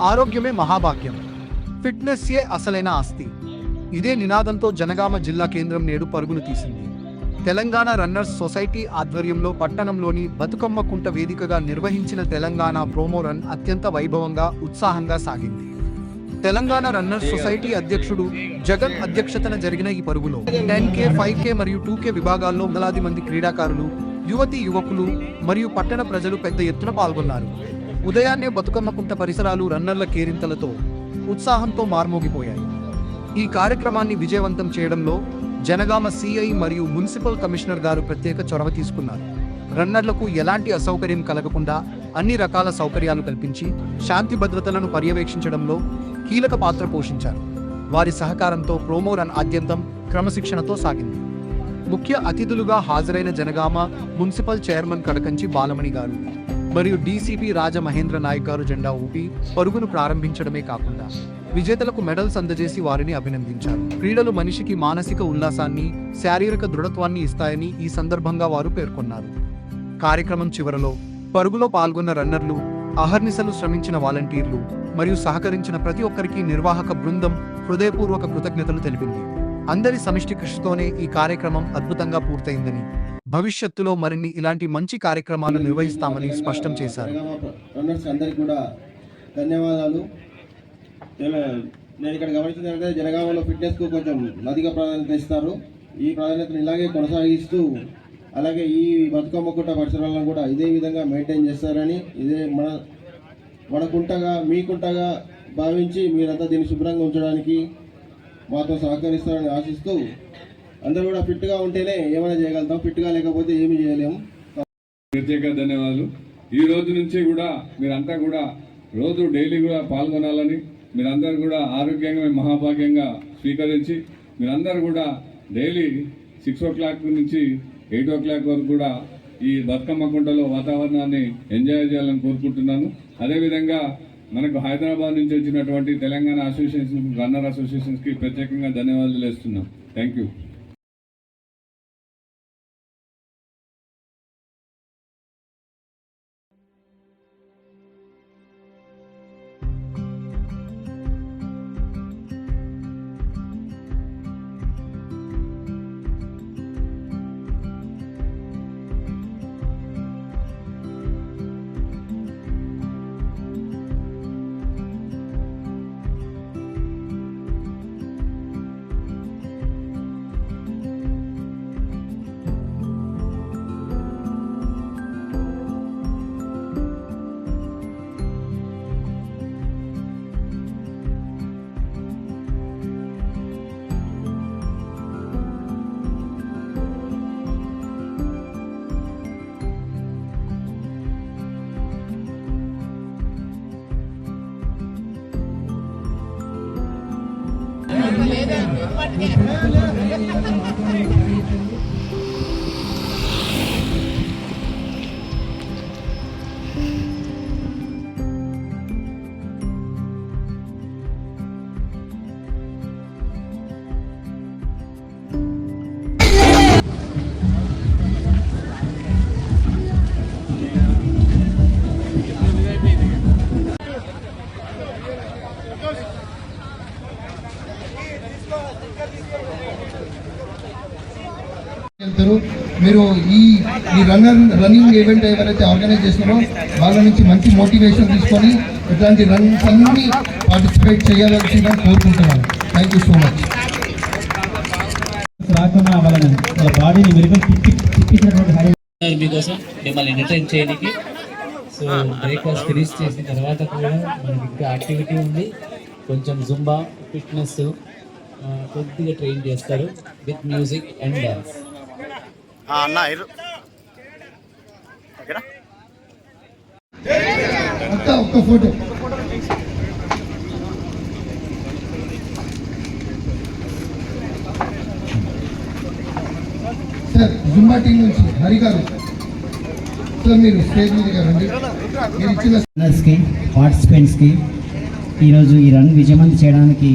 ఆరోగ్యమే మహాభాగ్యం, ఫిట్నెస్యే అసలైన ఆస్తి. ఇదే నినాదంతో జనగామ జిల్లా కేంద్రం నేడు పరుగులు తీసింది. తెలంగాణ రన్నర్స్ సొసైటీ ఆధ్వర్యంలో పట్టణంలోని బతుకమ్మ కుంట వేదికగా నిర్వహించిన తెలంగాణ ప్రోమో రన్ అత్యంత వైభవంగా, ఉత్సాహంగా సాగింది. తెలంగాణ రన్నర్స్ సొసైటీ అధ్యక్షుడు జగన్ అధ్యక్షతన జరిగిన ఈ పరుగులో 10K, 5K మరియు 2K విభాగాల్లో వందలాది మంది క్రీడాకారులు, యువతీ యువకులు మరియు పట్టణ ప్రజలు పెద్ద ఎత్తున పాల్గొన్నారు. ఉదయాన్నే బతుకమ్మ కుంట పరిసరాలు రన్నర్ల కేరింతలతో, ఉత్సాహంతో మార్మోగిపోయాయి. ఈ కార్యక్రమాన్ని విజయవంతం చేయడంలో జనగామ సిఐ మరియు మున్సిపల్ కమిషనర్ గారు ప్రత్యేక చొరవ తీసుకున్నారు. రన్నర్లకు ఎలాంటి అసౌకర్యం కలగకుండా అన్ని రకాల సౌకర్యాలు కల్పించి శాంతి భద్రతలను పర్యవేక్షించడంలో కీలక పాత్ర పోషించారు. వారి సహకారంతో ప్రోమో రన్ ఆద్యంతం క్రమశిక్షణతో సాగింది. ముఖ్య అతిథులుగా హాజరైన జనగామ మున్సిపల్ చైర్మన్ కడకంచి బాలమణి గారు మరియు డీసీపీ రాజమహేంద్ర నాయక్ గారు జెండా ఊపి పరుగును ప్రారంభించడమే కాకుండా విజేతలకు మెడల్స్ అందజేసి వారిని అభినందించారు. క్రీడలు మనిషికి మానసిక ఉల్లాసాన్ని, శారీరక దృఢత్వాన్ని ఇస్తాయని ఈ సందర్భంగా వారు పేర్కొన్నారు. కార్యక్రమం చివరలో పరుగులో పాల్గొన్న రన్నర్లు, అహర్నిశలు శ్రమించిన వాలంటీర్లు మరియు సహకరించిన ప్రతి ఒక్కరికి నిర్వాహక బృందం హృదయపూర్వక కృతజ్ఞతలు తెలిపింది. అందరి సమిష్టి కృషితోనే ఈ కార్యక్రమం అద్భుతంగా పూర్తయిందని, భవిష్యత్తులో మరిన్ని ఇలాంటి మంచి కార్యక్రమాలు నిర్వహిస్తామని స్పష్టం చేశారు. నేను ఇక్కడ గమనించిందంటే జనగామలో ఫిట్నెస్కు కొంచెం అధిక ప్రాధాన్యత ఇస్తారు. ఈ ప్రాధాన్యతను ఇలాగే కొనసాగిస్తూ అలాగే ఈ బతుకమ్మ కుంట పరిసరాలను కూడా ఇదే విధంగా మెయింటైన్ చేస్తారని, ఇదే మన కుంటగా మీ కుంటగా భావించి మీరంతా దీన్ని శుభ్రంగా ఉంచడానికి మాతో సహకరిస్తారని ఆశిస్తూ, అందరూ కూడా ఫిట్గా ఉంటేనే ఏమైనా చేయగలుగుతాం, ఫిట్గా లేకపోతే ఏమి చేయలేము. ప్రత్యేక ధన్యవాదాలు. ఈ రోజు నుంచి కూడా మీరంతా కూడా రోజు డైలీ కూడా పాల్గొనాలని, మీరందరూ కూడా ఆరోగ్యంగా మహాభాగ్యంగా స్వీకరించి మీరందరూ కూడా డైలీ 6 o'clock నుంచి 8 o'clock వరకు కూడా ఈ బతుకమ్మ కుంటలో వాతావరణాన్ని ఎంజాయ్ చేయాలని కోరుకుంటున్నాను. అదేవిధంగా మనకు హైదరాబాద్ నుంచి వచ్చినటువంటి తెలంగాణ అసోసియేషన్, రన్నర్ అసోసియేషన్స్కి ప్రత్యేకంగా ధన్యవాదాలు వేస్తున్నాం. Thank you. మీరు ఈ రన్నింగ్ ఈవెంట్ ఎవరైతే ఆర్గనైజ్ చేస్తున్నారో వాళ్ళ నుంచి మంచి మోటివేషన్ తీసుకొని ఇట్లాంటి రన్స్ అన్ని పార్టిసిపేట్ చేయాల్సిందిగా కోరుకుంటున్నాను. Thank you so much. రాకుండా వాళ్ళ బాడీని మీకోసం మిమ్మల్ని ఎంటర్టైన్ చేయడానికి. సో బ్రేక్ఫాస్ట్ ఫినిష్ చేసిన తర్వాత కూడా మనకి ఇంకా యాక్టివిటీ ఉంది, కొంచెం జుంబా ఫిట్నెస్ కొద్దిగా ట్రైన్ చేస్తారు విత్ మ్యూజిక్ అండ్ డ్యాన్స్. ఒక్క ఫోటో సార్, జుంబా టీం నుంచి హరి గారు సార్, మీరు స్టేజ్ మీద రండి. మీరు ఇచ్చిన పార్టిసిపెంట్స్కి ఈరోజు ఈ రన్ విజయవంతం చేయడానికి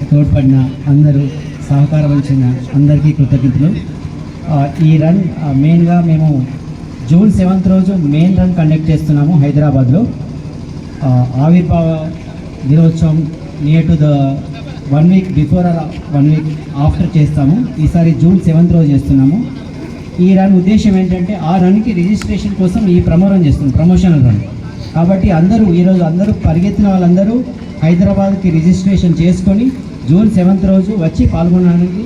తోడ్పడిన అందరూ, సహకారం ఇచ్చిన అందరికీ కృతజ్ఞతలు. ఈ రన్ మెయిన్గా మేము June 7th రోజు మెయిన్ రన్ కండక్ట్ చేస్తున్నాము హైదరాబాద్లో. ఆవిర్భావ దినోత్సవం near to the 1 week before or 1 week after చేస్తాము. ఈసారి జూన్ 7th రోజు చేస్తున్నాము. ఈ రన్ ఉద్దేశం ఏంటంటే ఆ రన్కి రిజిస్ట్రేషన్ కోసం ఈ ప్రమోషనల్ రన్. కాబట్టి ఈరోజు అందరూ పరిగెత్తిన వాళ్ళందరూ హైదరాబాద్కి రిజిస్ట్రేషన్ చేసుకొని జూన్ 7th రోజు వచ్చి పాల్గొనడానికి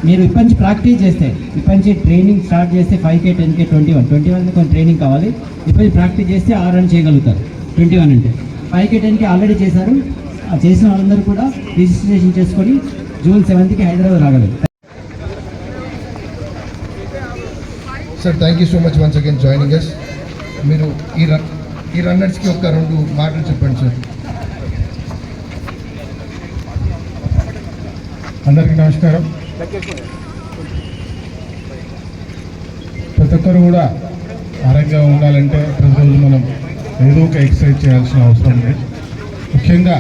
మీరు ఇప్పటి నుంచి ప్రాక్టీస్ చేస్తే, ఇప్పటి నుంచి ట్రైనింగ్ స్టార్ట్ చేస్తే 5K 10K 21 కొంచెం ట్రైనింగ్ కావాలి. ఇప్పటి ప్రాక్టీస్ చేస్తే ఆ రన్ చేయగలుగుతారు. 21 అంటే 5K 10K ఆల్రెడీ చేశారు. చేసిన వాళ్ళందరూ కూడా రిజిస్ట్రేషన్ చేసుకొని జూన్ 7th హైదరాబాద్ రాగలరు. Sir thank you so much once again joining us. మీరు ఈ రన్నర్స్కి ఒక 2 మాటలు చెప్పండి సార్. అందరికీ నమస్కారం. ప్రతి ఒక్కరు కూడా ఆరోగ్యంగా ఉండాలంటే ప్రతిరోజు మనం ఏదో ఒక ఎక్సర్సైజ్ చేయాల్సిన అవసరం ఉంది. ముఖ్యంగా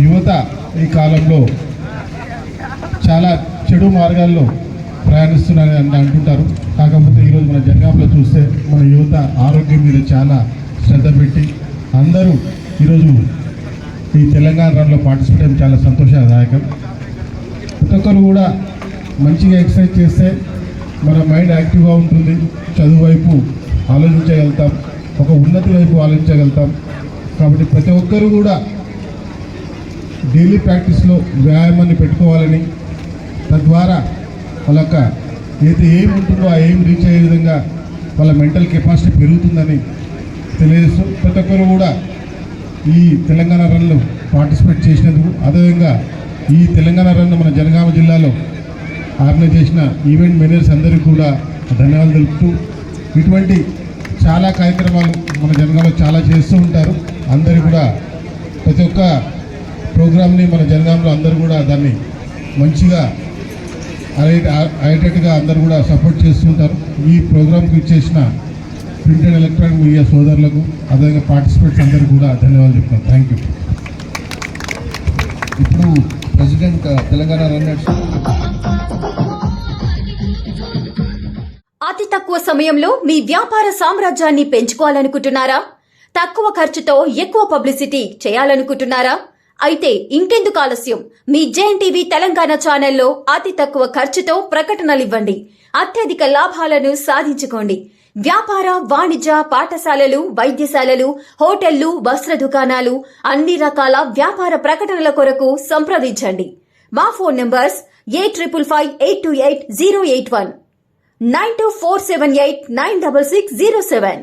యువత ఈ కాలంలో చాలా చెడు మార్గాల్లో ప్రయాణిస్తున్నారని అంటుంటారు. కాకపోతే ఈరోజు మన జనగాంలో చూస్తే మన యువత ఆరోగ్యం మీద చాలా శ్రద్ధ పెట్టి అందరూ ఈరోజు ఈ తెలంగాణ రన్లో పార్టిసిపేట్ చేయడం చాలా సంతోషదాయకం. ప్రతి ఒక్కరు కూడా మంచిగా ఎక్సర్సైజ్ చేస్తే మన మైండ్ యాక్టివ్గా ఉంటుంది. చదువు వైపు ఆలోచించగలుగుతాం, ఒక ఉన్నతి వైపు ఆలోచించగలుగుతాం. కాబట్టి ప్రతి ఒక్కరు కూడా డైలీ ప్రాక్టీస్లో వ్యాయామాన్ని పెట్టుకోవాలని, తద్వారా వాళ్ళ యొక్క ఏది ఏం ఉంటుందో ఆ ఏం రీచ్ అయ్యే విధంగా వాళ్ళ మెంటల్ కెపాసిటీ పెరుగుతుందని తెలియజేస్తూ ప్రతి ఒక్కరు కూడా ఈ తెలంగాణ రన్లో పార్టిసిపేట్ చేసినందుకు, అదేవిధంగా ఈ తెలంగాణ రన్ మన జనగామ జిల్లాలో ఆర్గనైజ్ చేసిన ఈవెంట్ మేనేజర్స్ అందరికీ కూడా ధన్యవాదాలు తెలుపుతూ, ఇటువంటి చాలా కార్యక్రమాలు మన జనగామలో చాలా చేస్తూ ఉంటారు. అందరూ కూడా ప్రతి ఒక్క ప్రోగ్రామ్ని మన జనగామలో అందరూ కూడా దాన్ని మంచిగా అయ్యేటట్టుగా అందరూ కూడా సపోర్ట్ చేస్తుంటారు. ఈ ప్రోగ్రామ్కి ఇచ్చేసిన ప్రింట్ అండ్ ఎలక్ట్రానిక్ మీడియా సోదరులకు, అదేవిధంగా పార్టిసిపేట్స్ అందరికీ కూడా ధన్యవాదాలు చెప్తాను. Thank you. ఇప్పుడు ప్రెసిడెంట్ తెలంగాణ రన్నర్స్. అతి తక్కువ సమయంలో మీ వ్యాపార సామ్రాజ్యాన్ని పెంచుకోవాలనుకుంటున్నారా? తక్కువ ఖర్చుతో ఎక్కువ పబ్లిసిటీ చేయాలనుకుంటున్నారా? అయితే ఇంకెందుకు ఆలస్యం? మీ జేఎన్టీవీ తెలంగాణ ఛానల్లో అతి తక్కువ ఖర్చుతో ప్రకటనలివ్వండి. అత్యధిక లాభాలను సాధించుకోండి. వ్యాపార, వాణిజ్య, పాఠశాలలు, వైద్యశాలలు, హోటళ్లు, వస్త్ర దుకాణాలు, అన్ని రకాల వ్యాపార ప్రకటనల కొరకు సంప్రదించండి. మా ఫోన్ నంబర్స్ 8558288081, 9247896607.